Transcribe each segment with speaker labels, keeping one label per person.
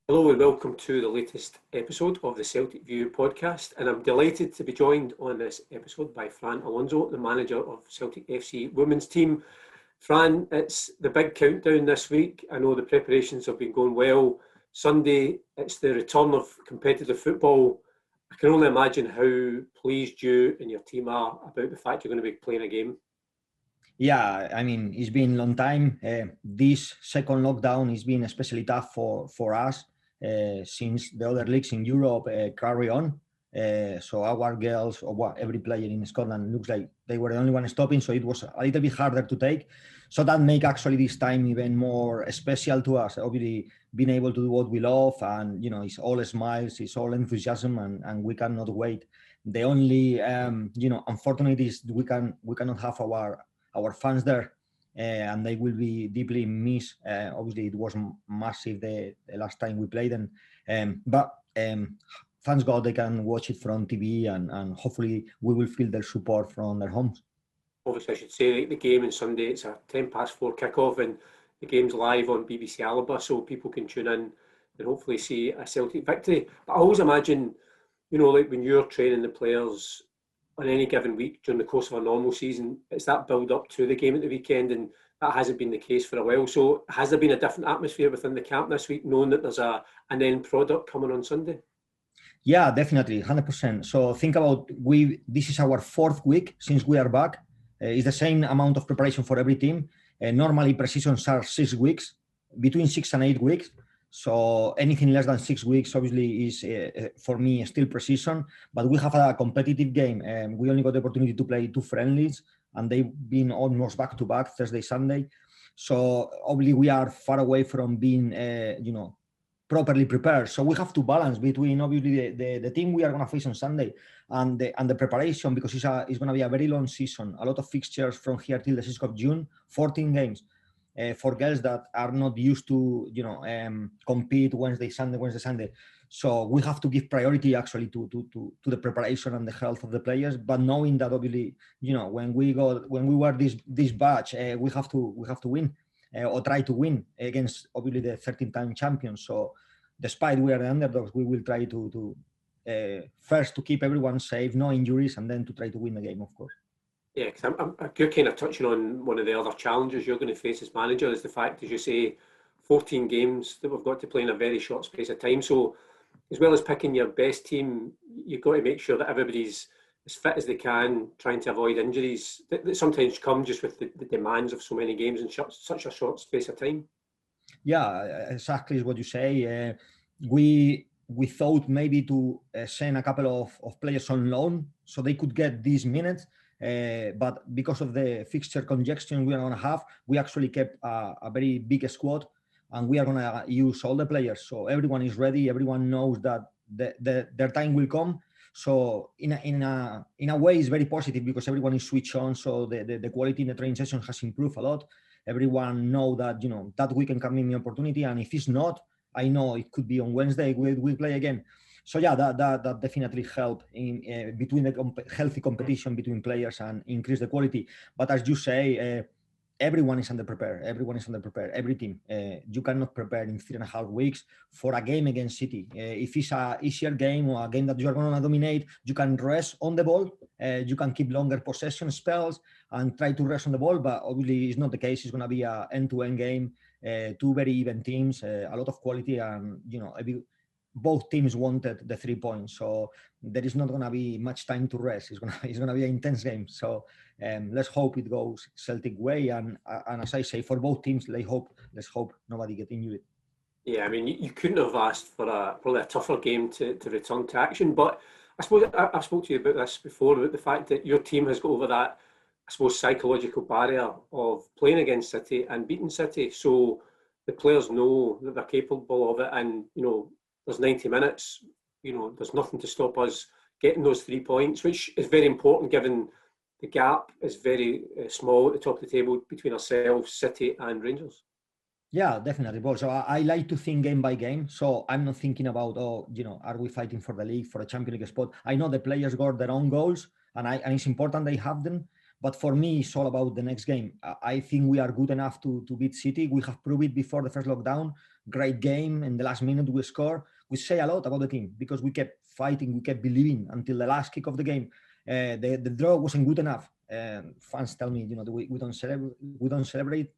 Speaker 1: Hello and welcome to the latest episode of the Celtic View podcast, and I'm delighted to be joined on this episode by Fran Alonso, the manager of Celtic FC women's team. Fran, it's the big countdown this week. I know the preparations have been going well. Sunday, it's the return of competitive football. I can only imagine how pleased you and your team are about the fact you're going to be playing a game.
Speaker 2: Yeah, I mean, it's been a long time. This second lockdown has been especially tough for us since the other leagues in Europe carry on. So our girls, or every player in Scotland, looks like they were the only one stopping. So it was a little bit harder to take. So that make actually this time even more special to us. Obviously, being able to do what we love, and it's all smiles, it's all enthusiasm, and we cannot wait. The only unfortunate is we cannot have our fans there, and they will be deeply missed. Obviously, it was massive the last time we played them, but thanks God they can watch it from TV, and hopefully we will feel their support from their homes.
Speaker 1: Obviously, I should say the game on Sunday, it's a 4 kickoff, and the game's live on BBC Alba, so people can tune in and hopefully see a Celtic victory. But I always imagine, like when you're training the players on any given week during the course of a normal season, it's that build up to the game at the weekend, and that hasn't been the case for a while. So has there been a different atmosphere within the camp this week, knowing that there's an end product coming on Sunday?
Speaker 2: Yeah, definitely, 100%. So think about this is our fourth week since we are back. It's the same amount of preparation for every team. Normally, pre-seasons are 6 weeks, between 6 and 8 weeks. So anything less than 6 weeks, obviously, is for me still pre-season. But we have a competitive game. We only got the opportunity to play 2 friendlies, and they've been almost back-to-back, Thursday, Sunday. So obviously, we are far away from being, properly prepared. So we have to balance between obviously the team we are going to face on Sunday and the preparation, because it's going to be a very long season. A lot of fixtures from here till the 6th of June, 14 games. For girls that are not used to, compete Wednesday, Sunday. So we have to give priority actually to the preparation and the health of the players. But knowing that obviously, when we were this batch, we have to win or try to win against obviously the 13-time champions. So despite we are the underdogs, we will try to first to keep everyone safe, no injuries, and then to try to win the game, of course.
Speaker 1: Yeah, because you're kind of touching on one of the other challenges you're going to face as manager is the fact, as you say, 14 games that we've got to play in a very short space of time. So as well as picking your best team, you've got to make sure that everybody's as fit as they can, trying to avoid injuries that sometimes come just with the demands of so many games in such a short space of time.
Speaker 2: Yeah, exactly is what you say. We thought maybe to send a couple of players on loan so they could get these minutes. But because of the fixture congestion we are going to have, we actually kept a very big squad, and we are going to use all the players. So everyone is ready. Everyone knows that their time will come. So in a way, it's very positive because everyone is switched on. So the quality in the training session has improved a lot. Everyone know that that weekend can be an opportunity, and if it's not, I know it could be on Wednesday. We'll play again. So yeah, that definitely help in between the healthy competition between players and increase the quality. But as you say, everyone is underprepared. Every team. You cannot prepare in 3.5 weeks for a game against City. If it's a easier game or a game that you are going to dominate, you can rest on the ball. You can keep longer possession spells and try to rest on the ball. But obviously, it's not the case. It's going to be an end-to-end game. 2 very even teams, a lot of quality, and both teams wanted the 3 points, so there is not going to be much time to rest. It's going to be an intense game. So let's hope it goes Celtic way, and as I say, for both teams, let's hope nobody get injured.
Speaker 1: Yeah, I mean, you couldn't have asked for probably a tougher game to return to action. But I suppose I spoke to you about this before, about the fact that your team has got over that, I suppose, psychological barrier of playing against City and beating City. So the players know that they're capable of it, and there's 90 minutes. There's nothing to stop us getting those 3 points, which is very important given the gap is very small at the top of the table between ourselves, City and Rangers.
Speaker 2: Yeah, definitely, Paul. So I like to think game by game. So I'm not thinking about, are we fighting for the league, for a Champions League spot? I know the players got their own goals, and it's important they have them. But for me, it's all about the next game. I think we are good enough to beat City. We have proved it before the first lockdown. Great game. In the last minute, we score. We say a lot about the team because we kept fighting, we kept believing until the last kick of the game. The draw wasn't good enough. Fans tell me, we don't celebrate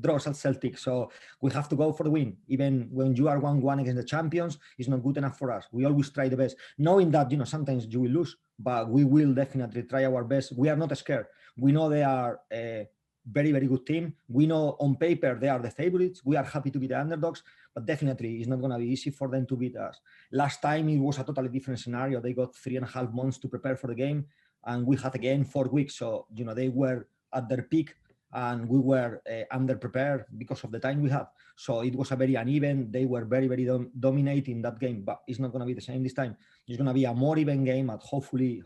Speaker 2: draws at Celtic, so we have to go for the win. Even when you are 1-1 against the champions, it's not good enough for us. We always try the best, knowing that sometimes you will lose, but we will definitely try our best. We are not scared. We know they are a very, very good team. We know on paper they are the favorites. We are happy to be the underdogs, but definitely it's not going to be easy for them to beat us. Last time it was a totally different scenario. They got 3.5 months to prepare for the game, and we had again 4 weeks. So they were at their peak, and we were under-prepared because of the time we had. So it was a very uneven. They were very, very dominating that game, but it's not going to be the same this time. It's going to be a more even game, and hopefully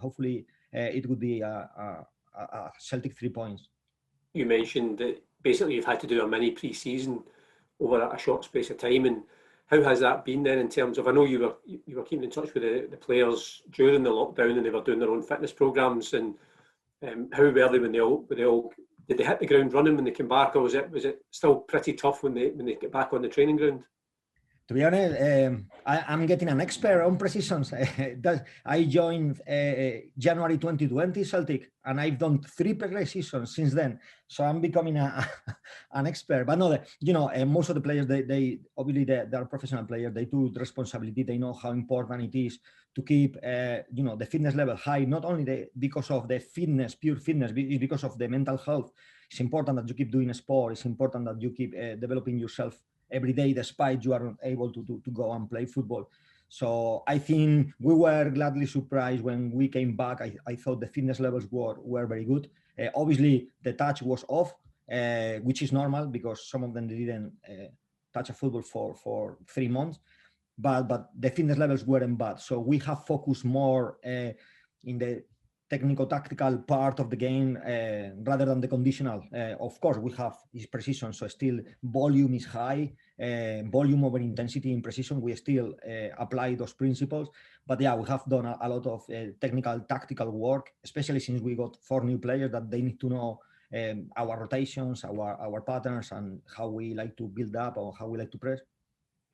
Speaker 2: it would be a Celtic 3 points.
Speaker 1: You mentioned that basically you've had to do a mini pre-season over a short space of time, and how has that been then in terms of, I know you were keeping in touch with the players during the lockdown and they were doing their own fitness programs, and how were they when they all did they hit the ground running when they came back, or was it still pretty tough when they get back on the training ground?
Speaker 2: To be honest, I'm getting an expert on Preseasons. I joined January 2020 Celtic, and I've done 3 Preseasons since then. So I'm becoming an expert. But no, most of the players, they obviously they are professional players. They do the responsibility. They know how important it is to keep the fitness level high. Not only because of the fitness, pure fitness, it's because of the mental health. It's important that you keep doing sport. It's important that you keep developing yourself every day, despite you aren't able to go and play football. So I think we were gladly surprised when we came back. I thought the fitness levels were very good. Obviously, the touch was off, which is normal because some of them didn't touch a football for 3 months. But the fitness levels weren't bad. So we have focused more in the technical tactical part of the game rather than the conditional. Of course, we have this precision, so still volume is high, volume over intensity in precision. We still apply those principles, but yeah, we have done a lot of technical tactical work, especially since we got 4 new players that they need to know our rotations, our patterns, and how we like to build up or how we like to press.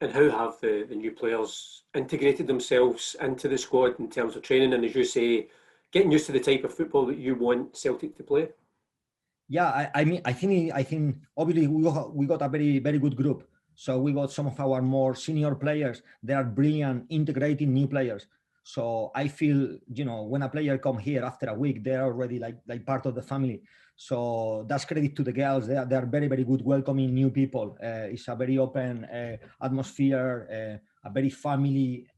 Speaker 1: And how have the new players integrated themselves into the squad in terms of training and, as you say, getting used to the type of football that you want Celtic to play?
Speaker 2: Yeah, I think obviously we got a very, very good group. So we got some of our more senior players. They are brilliant integrating new players. So I feel, when a player come here after a week, they're already like part of the family. So that's credit to the girls. They are very, very good welcoming new people. It's a very open atmosphere, a very family-like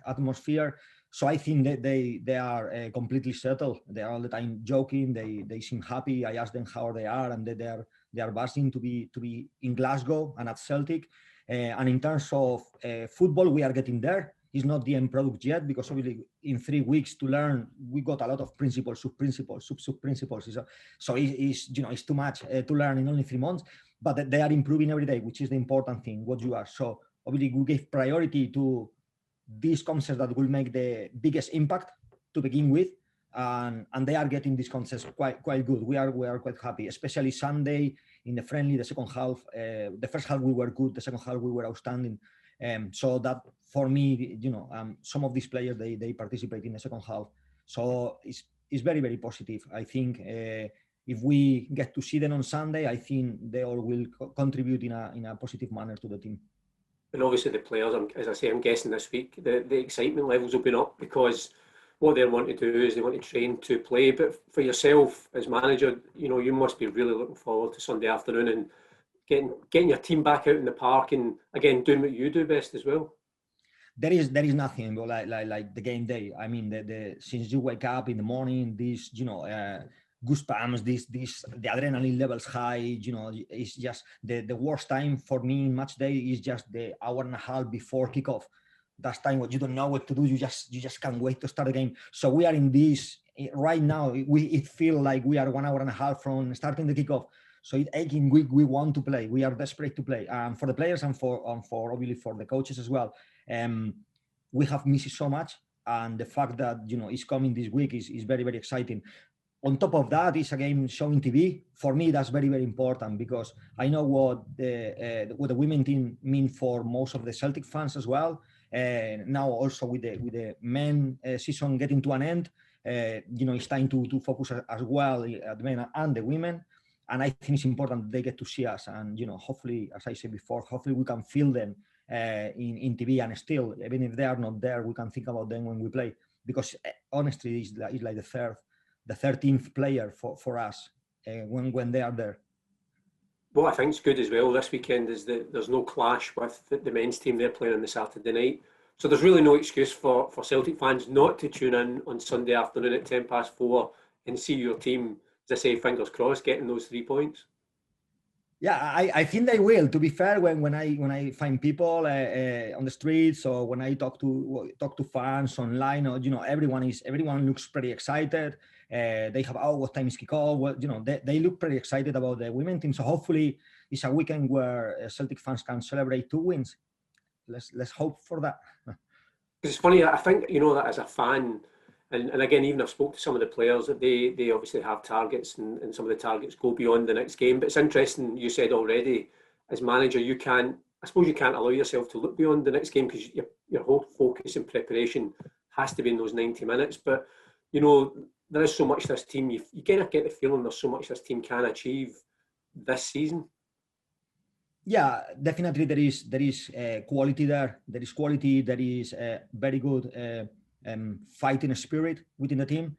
Speaker 2: atmosphere. So I think that they are completely settled. They are all the time joking. They seem happy. I ask them how they are, and they are buzzing to be in Glasgow and at Celtic. And in terms of football, we are getting there. It's not the end product yet because obviously in 3 weeks to learn, we got a lot of principles, sub-principles, sub-principles. So it's too much to learn in only 3 months. But they are improving every day, which is the important thing. What you are. So obviously we give priority to these concepts that will make the biggest impact to begin with, and they are getting these concepts quite good. We are quite happy, especially Sunday in the friendly, the second half. The first half we were good, the second half we were outstanding. So that for me, some of these players they participate in the second half. So it's very, very positive. I think if we get to see them on Sunday, I think they all will contribute in a positive manner to the team.
Speaker 1: And obviously the players, as I say, I'm guessing this week, the excitement levels will be up because what they want to do is they want to train to play. But for yourself as manager, you must be really looking forward to Sunday afternoon and getting your team back out in the park and, again, doing what you do best as well.
Speaker 2: There is nothing like the game day. I mean, since you wake up in the morning, this goosebumps, the adrenaline levels high. It's just the worst time for me in match day is just the hour and a half before kickoff. That's time what you don't know what to do. You just can't wait to start the game. So we are in this right now. It feels like we are 1 hour and a half from starting the kickoff. So it's aching. We want to play. We are desperate to play. For the players and for obviously for the coaches as well. We have missed so much, and the fact that it's coming this week is very, very exciting. on top of that, it's a game showing TV. For me, that's very, very important because I know what the women team mean for most of the Celtic fans as well. Now also with the men season getting to an end, it's time to focus as well at the men and the women. And I think it's important that they get to see us. And, hopefully, as I said before, hopefully we can feel them in TV. And still, even if they are not there, we can think about them when we play. Because honestly, it's like the 13th player for us when they are there.
Speaker 1: What I think is good as well this weekend is that there's no clash with the men's team. They're playing on the Saturday night. So there's really no excuse for Celtic fans not to tune in on Sunday afternoon at 4:10 and see your team, as I say, fingers crossed, getting those 3 points.
Speaker 2: Yeah, I think they will. To be fair, when I find people on the streets or when I talk to fans online, or everyone looks pretty excited. They have what time is kickoff? Well, they look pretty excited about the women team. So hopefully it's a weekend where Celtic fans can celebrate 2 wins. Let's hope for that.
Speaker 1: It's funny. I think that as a fan. And again, even I've spoke to some of the players that they obviously have targets and some of the targets go beyond the next game. But it's interesting, you said already, as manager, you can't allow yourself to look beyond the next game because your whole focus and preparation has to be in those 90 minutes. But, there is so much this team, you kind of get the feeling there's so much this team can achieve this season.
Speaker 2: Yeah, definitely there is quality there. There is quality, there is very good fighting spirit within the team.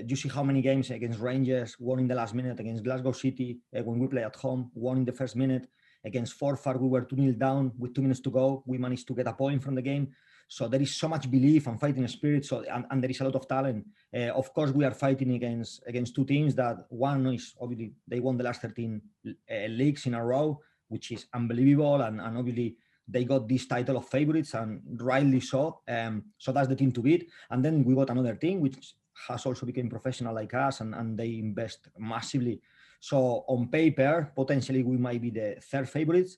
Speaker 2: You see how many games against Rangers, won in the last minute, against Glasgow City, when we play at home, won in the first minute. Against Forfar, we were 2-0 down with 2 minutes to go. We managed to get a point from the game. So there is so much belief and fighting spirit. So and there is a lot of talent. Of course, we are fighting against 2 teams that one is obviously they won the last 13 leagues in a row, which is unbelievable. And obviously they got this title of favorites, and rightly so. So that's the team to beat. And then we got another team which has also become professional like us, and they invest massively. So on paper, potentially we might be the 3rd favorites.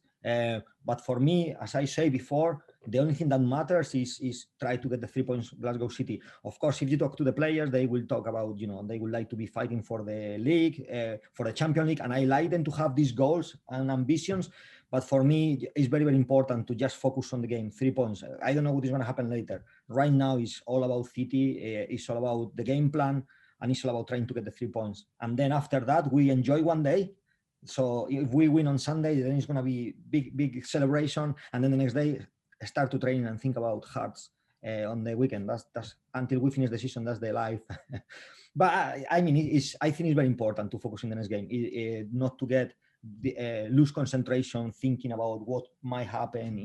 Speaker 2: But for me, as I say before, the only thing that matters is try to get the 3 points Glasgow City. Of course, if you talk to the players, they will talk about, they would like to be fighting for the league, for the Champions League. And I like them to have these goals and ambitions. But for me, it's very, very important to just focus on the game, 3 points. I don't know what is going to happen later. Right now, it's all about City. It's all about the game plan. And it's all about trying to get the 3 points. And then after that, we enjoy one day. So if we win on Sunday, then it's going to be big celebration. And then the next day, start to train and think about Hearts on the weekend. That's until we finish the season. That's the life. But I think it's very important to focus in the next game, not to get lose concentration thinking about what might happen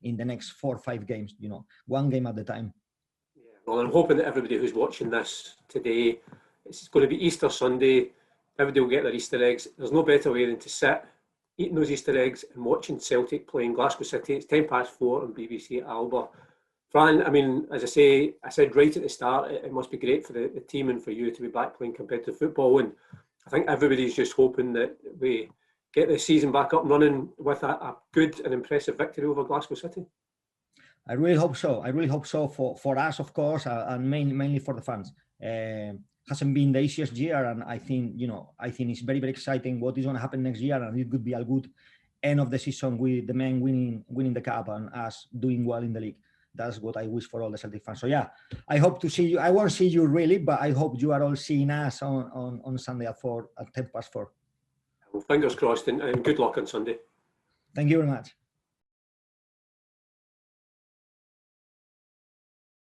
Speaker 2: in the next 4 or 5 games. One game at a time.
Speaker 1: Yeah. Well, I'm hoping that everybody who's watching this today, it's going to be Easter Sunday. Everybody will get their Easter eggs. There's no better way than to sit eating those Easter eggs and watching Celtic playing Glasgow City. It's 4:10 on BBC Alba. Fran, as I said right at the start, it must be great for the team and for you to be back playing competitive football. And I think everybody's just hoping that we get the season back up and running with a good and impressive victory over Glasgow City.
Speaker 2: I really hope so. I really hope so for us, of course, and mainly for the fans. Hasn't been the easiest year, and I think it's very, very exciting what is going to happen next year, and it could be a good end of the season with the men winning the cup and us doing well in the league. That's what I wish for all the Celtic fans. So yeah, I hope to see you. I won't see you really, but I hope you are all seeing us on Sunday at 4 at 4:10.
Speaker 1: Well, fingers crossed, and good luck on Sunday.
Speaker 2: Thank you very much.